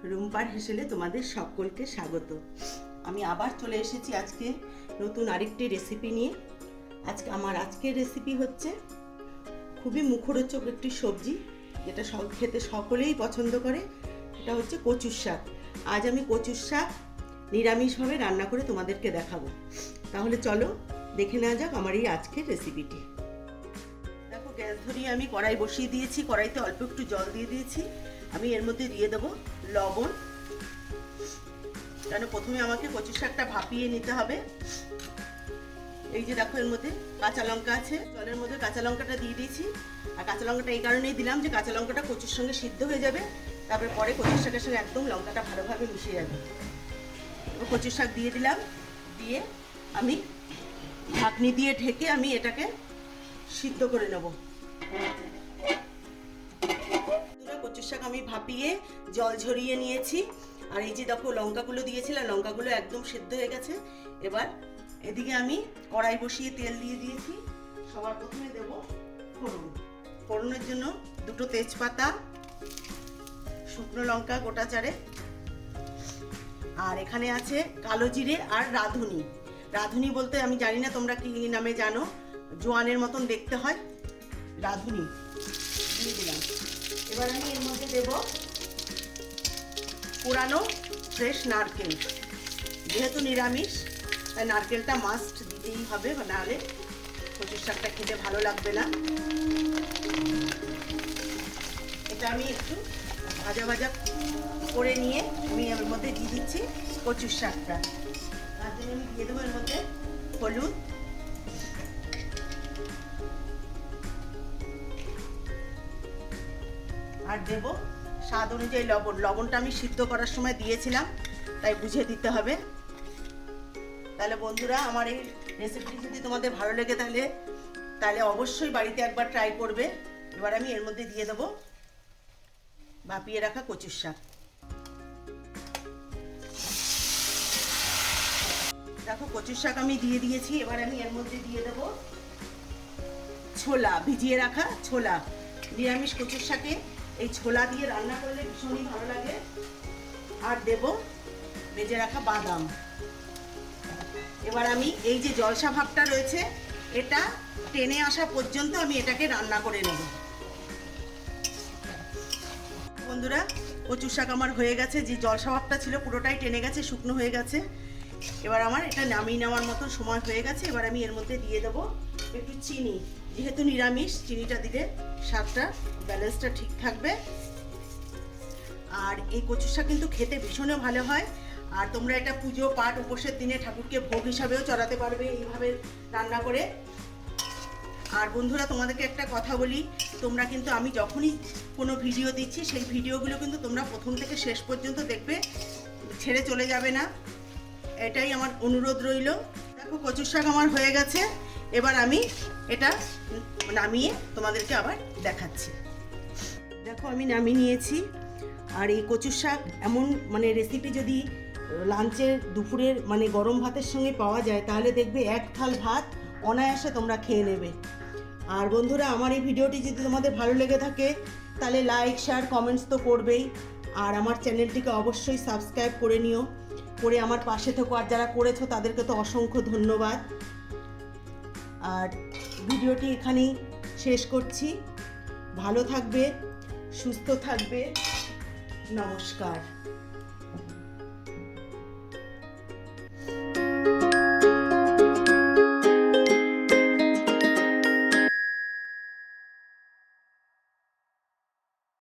রুম্পার হেসেলে তোমাদের সকলকে স্বাগত। আমি আবার চলে এসেছি আজকে নতুন আরেকটি রেসিপি নিয়ে। আজকের রেসিপি হচ্ছে খুবই মুখরোচক একটি সবজি, যেটা খেতে সকলেই পছন্দ করে। এটা হচ্ছে কচুর শাক। আজ আমি কচুর শাক নিরামিষভাবে রান্না করে তোমাদেরকে দেখাবো। তাহলে চলো দেখে নেওয়া যাক আমার এই আজকের রেসিপিটি। দেখো, গ্যাস ধরিয়ে আমি কড়াই বসিয়ে দিয়েছি। কড়াইতে অল্প একটু জল দিয়ে দিয়েছি। আমি এর মধ্যে দিয়ে দেবো লবণ, কেন প্রথমে আমাকে কচুর শাকটা ভাপিয়ে নিতে হবে। এই যে দেখো, এর মধ্যে কাঁচা লঙ্কা আছে। জলের মধ্যে কাঁচা লঙ্কাটা দিয়ে দিয়েছি। আর কাঁচা লঙ্কাটা এই কারণেই দিলাম যে কাঁচা লঙ্কাটা কচুর সঙ্গে সিদ্ধ হয়ে যাবে, তারপরে পরে কচুর শাকের সঙ্গে একদম লঙ্কাটা ভালোভাবে মিশে যাবে। কচুর শাক দিয়ে দিলাম, দিয়ে আমি ঢাকনি দিয়ে ঢেকে আমি এটাকে সিদ্ধ করে নেব। কচুর শাক আমি ভাপিয়ে জল ঝরিয়ে নিয়েছি। আর এই যে দেখো, লঙ্কাগুলো দিয়েছিলাম, লঙ্কাগুলো একদম সিদ্ধ হয়ে গেছে। এবার এদিকে আমি কড়াই বসিয়ে তেল দিয়ে দিয়েছি। সবার প্রথমে দেব ফোড়ন। ফোড়নের জন্য দুটো তেজপাতা, শুকনো লঙ্কা গোটা চারে, আর এখানে আছে কালো জিরে আর রাঁধুনি। রাঁধুনি বলতে আমি জানি না তোমরা কি নামে জানো, জোয়ানের মতন দেখতে হয়, রাঁধুনি দিয়ে দিলাম। এবার আমি এর মধ্যে দেব পুরানো ফ্রেশ নারকেল। যেহেতু নিরামিষ তাই নারকেলটা মাস্ট দিতেই হবে, নাহলে কচুর শাকটা খেতে ভালো লাগবে না। এটা আমি একটু ভাজা ভাজা করে নিয়ে আমি এর মধ্যে দিয়ে দিচ্ছি কচুর শাকটা। তার জন্য আমি দিয়ে দেবো এর মধ্যে হলুদ, আর দেব স্বাদ অনুযায়ী লবণ। লবণটা আমি সিদ্ধ করার সময় দিয়েছিলাম, তাই বুঝে দিতে হবে। তাহলে বন্ধুরা, আমার এই রেসিপিটি যদি তোমাদের ভালো লেগে তাহলে অবশ্যই বাড়িতে একবার ট্রাই করবে। এবার আমি এর মধ্যে দিয়ে দেবো ভাপিয়ে রাখা কচুর শাক। দেখো, কচুর শাক আমি দিয়ে দিয়েছি। এবার আমি এর মধ্যে দিয়ে দেবো ছোলা, ভিজিয়ে রাখা ছোলা। নিরামিষ কচুর শাকে এই ছোলা দিয়ে রান্না করলে ভীষণই ভালো লাগে। আর দেব ভেজে রাখা বাদাম। এবার আমি এই যে জলসা ভাবটা রয়েছে, এটা টেনে আসা পর্যন্ত আমি এটাকে রান্না করে নেব। বন্ধুরা, কচুর শাক আমার হয়ে গেছে। যে জলসা ভাবটা ছিল পুরোটাই টেনে গেছে, শুকনো হয়ে গেছে। এবার আমার এটা নামিয়ে নেওয়ার মতন সময় হয়ে গেছে। এবার আমি এর মধ্যে দিয়ে দেবো একটু চিনি। যেহেতু নিরামিষ, চিনিটা দিলে স্বাদটা ব্যালেন্সটা ঠিক থাকবে। আর এই কচুর শাক কিন্তু খেতে ভীষণ ভালো হয়। আর তোমরা এটা পুজো পাঠ উপোসের দিনে ঠাকুরকে ভোগ হিসাবেও চড়াতে পারবে এইভাবে রান্না করে। আর বন্ধুরা, তোমাদেরকে একটা কথা বলি, তোমরা কিন্তু আমি যখনই কোনো ভিডিও দিচ্ছি সেই ভিডিওগুলো কিন্তু তোমরা প্রথম থেকে শেষ পর্যন্ত দেখবে, ছেড়ে চলে যাবে না, এটাই আমার অনুরোধ রইল। দেখো, কচুর শাক আমার হয়ে গেছে। এবার আমি এটা নামিয়ে তোমাদেরকে আবার দেখাচ্ছি। দেখো, আমি নামিয়ে নিয়েছি। আর এই কচুর শাক এমন রেসিপি যদি লাঞ্চের, দুপুরের গরম ভাতের সঙ্গে পাওয়া যায়, তাহলে দেখবে এক থাল ভাত অনায়াসে তোমরা খেয়ে নেবে। আর বন্ধুরা, আমার এই ভিডিওটি যদি তোমাদের ভালো লেগে থাকে তাহলে লাইক, শেয়ার, কমেন্টস তো করবেই। আর আমার চ্যানেলটিকে অবশ্যই সাবস্ক্রাইব করে নিও, করে আমার পাশে থেকো। আর যারা করেছো তাদেরকে তো অসংখ্য ধন্যবাদ। আর ভিডিওটি এখানেই শেষ করছি। ভালো থাকবে, সুস্থ থাকবে। নমস্কার।